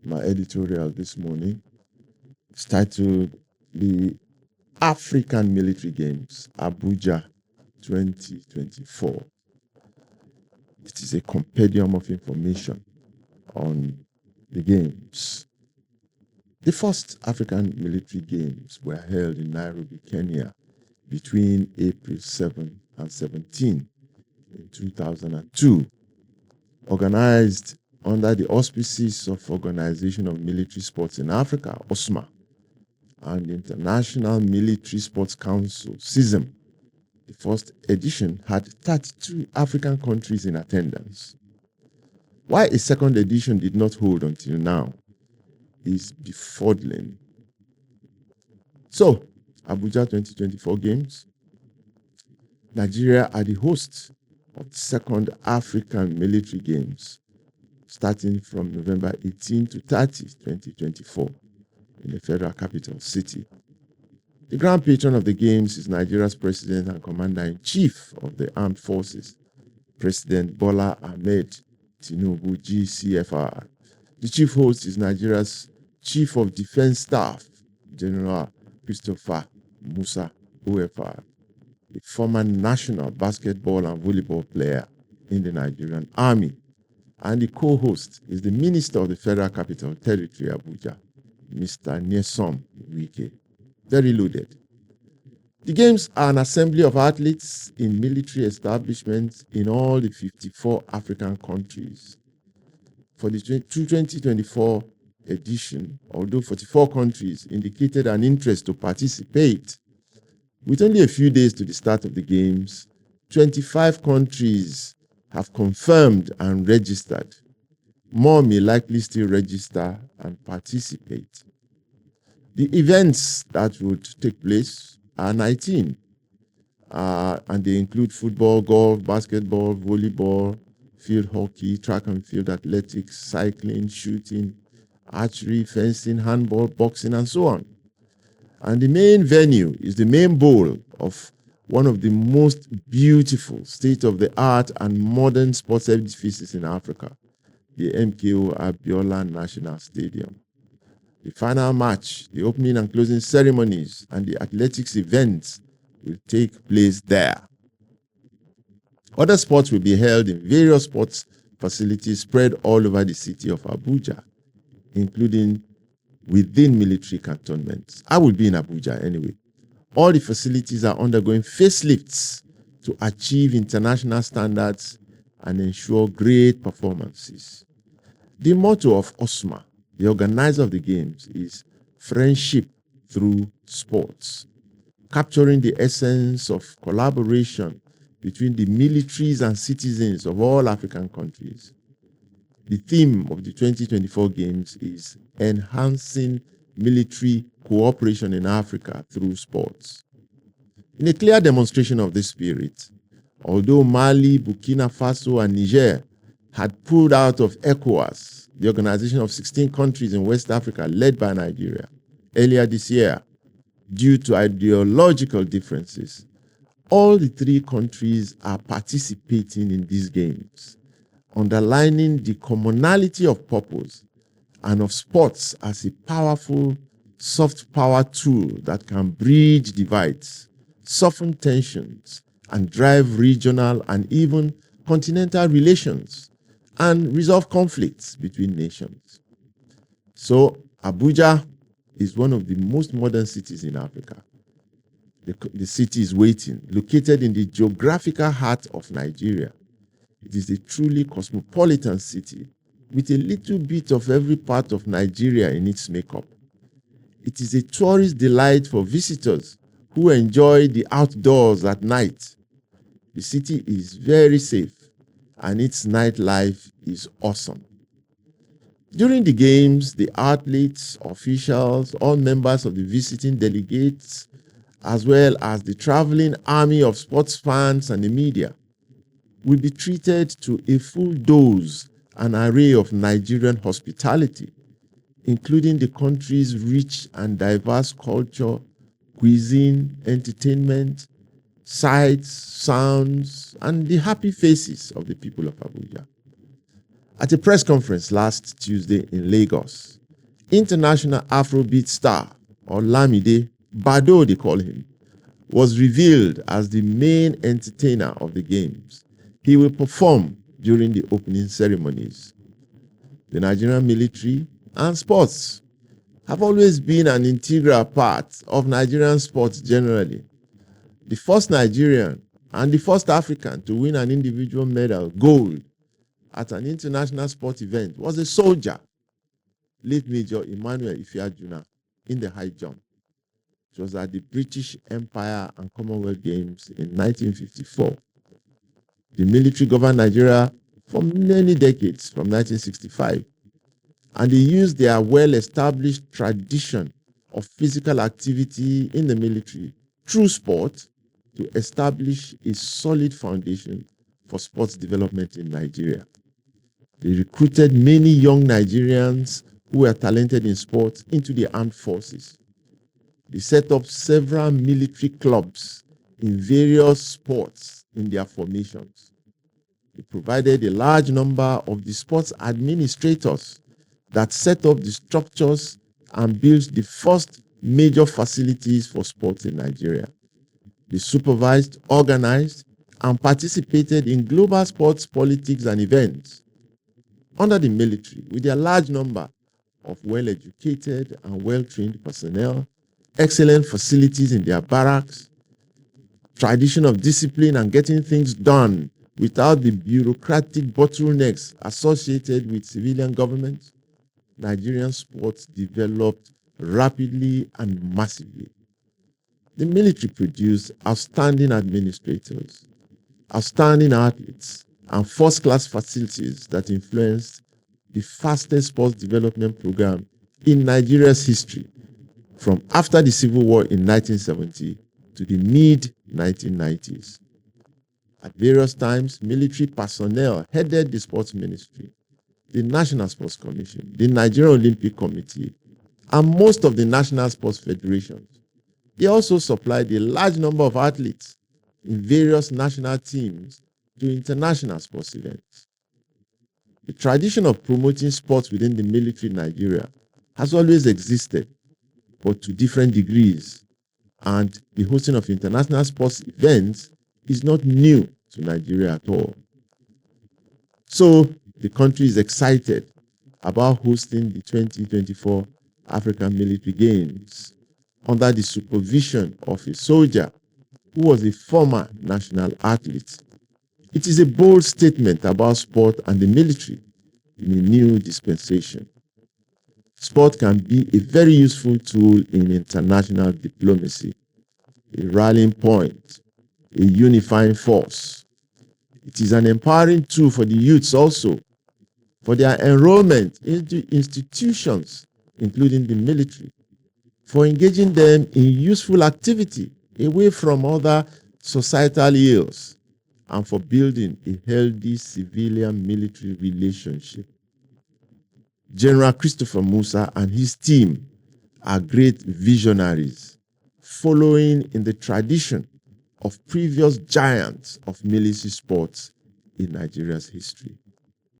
my editorial this morning. It's titled The African Military Games, Abuja 2024. It is a compendium of information on the games. The first African military games were held in Nairobi, Kenya between April 7 and 17 in 2002, organized under the auspices of Organization of Military Sports in Africa, OSMA, and the International Military Sports Council, CISM. The first edition had 32 African countries in attendance. Why a second edition did not hold until now is befuddling. So, Abuja 2024 Games. Nigeria are the hosts of the second African Military Games, starting from November 18 to 30, 2024, in the Federal Capital City. The grand patron of the Games is Nigeria's President and Commander-in-Chief of the Armed Forces, President Bola Ahmed Tinubu, GCFR. The chief host is Nigeria's Chief of Defense Staff, General Christopher Musa, OFR, a former national basketball and volleyball player in the Nigerian Army. And the co-host is the Minister of the Federal Capital Territory, Abuja, Mr. Nyesom Wike. Very loaded. The Games are an assembly of athletes in military establishments in all the 54 African countries. For the 2024 edition, although 44 countries indicated an interest to participate, with only a few days to the start of the Games, 25 countries have confirmed and registered. More may likely still register and participate. The events that would take place are 19, and they include football, golf, basketball, volleyball, field hockey, track and field athletics, cycling, shooting, archery, fencing, handball, boxing, and so on. And the main venue is the main bowl of one of the most beautiful state-of-the-art and modern sports edifices in Africa, the MKO Abiola National Stadium. The final match, the opening and closing ceremonies, and the athletics events will take place there. Other sports will be held in various sports facilities spread all over the city of Abuja, including within military cantonments. I will be in Abuja anyway. All the facilities are undergoing facelifts to achieve international standards and ensure great performances. The motto of OSMA, the organizer of the Games, is friendship through sports, capturing the essence of collaboration between the militaries and citizens of all African countries. The theme of the 2024 Games is enhancing military cooperation in Africa through sports. In a clear demonstration of this spirit, although Mali, Burkina Faso, and Niger had pulled out of ECOWAS, the organization of 16 countries in West Africa led by Nigeria, earlier this year, due to ideological differences, all the three countries are participating in these games, underlining the commonality of purpose and of sports as a powerful soft power tool that can bridge divides, soften tensions, and drive regional and even continental relations and resolve conflicts between nations. So Abuja is one of the most modern cities in Africa. The city is waiting, located in the geographical heart of Nigeria. It is a truly cosmopolitan city with a little bit of every part of Nigeria in its makeup. It is a tourist delight for visitors who enjoy the outdoors at night. The city is very safe and its nightlife is awesome. During the games, the athletes, officials, all members of the visiting delegates, as well as the traveling army of sports fans and the media, will be treated to a full dose and array of Nigerian hospitality, including the country's rich and diverse culture, cuisine, entertainment, sights, sounds, and the happy faces of the people of Abuja. At a press conference last Tuesday in Lagos, international Afrobeat star, or Lamide Bado they call him, was revealed as the main entertainer of the games. He will perform during the opening ceremonies. The Nigerian military and sports have always been an integral part of Nigerian sports generally. The first Nigerian and the first African to win an individual medal, gold, at an international sport event was a soldier, late Major Emmanuel Ifeajuna, in the high jump. It was at the British Empire and Commonwealth Games in 1954. The military governed Nigeria for many decades, from 1965, and they used their well-established tradition of physical activity in the military through sport to establish a solid foundation for sports development in Nigeria. They recruited many young Nigerians who were talented in sports into the armed forces. They set up several military clubs in various sports in their formations. They provided a large number of the sports administrators that set up the structures and built the first major facilities for sports in Nigeria. They supervised, organized, and participated in global sports politics and events. Under the military, with their large number of well-educated and well-trained personnel, excellent facilities in their barracks, tradition of discipline and getting things done without the bureaucratic bottlenecks associated with civilian government, Nigerian sports developed rapidly and massively. The military produced outstanding administrators, outstanding athletes, and first-class facilities that influenced the fastest sports development program in Nigeria's history, from after the Civil War in 1970 to the mid-1990s. At various times, military personnel headed the sports ministry, the National Sports Commission, the Nigerian Olympic Committee, and most of the national sports federations. They also supplied a large number of athletes in various national teams to international sports events. The tradition of promoting sports within the military in Nigeria has always existed, but to different degrees, and the hosting of international sports events is not new to Nigeria at all. So the country is excited about hosting the 2024 African Military Games under the supervision of a soldier who was a former national athlete. It is a bold statement about sport and the military in a new dispensation. Sport can be a very useful tool in international diplomacy, a rallying point, a unifying force. It is an empowering tool for the youths also, for their enrollment into institutions, including the military, for engaging them in useful activity away from other societal ills, and for building a healthy civilian-military relationship. General Christopher Musa and his team are great visionaries, following in the tradition of previous giants of military sports in Nigeria's history.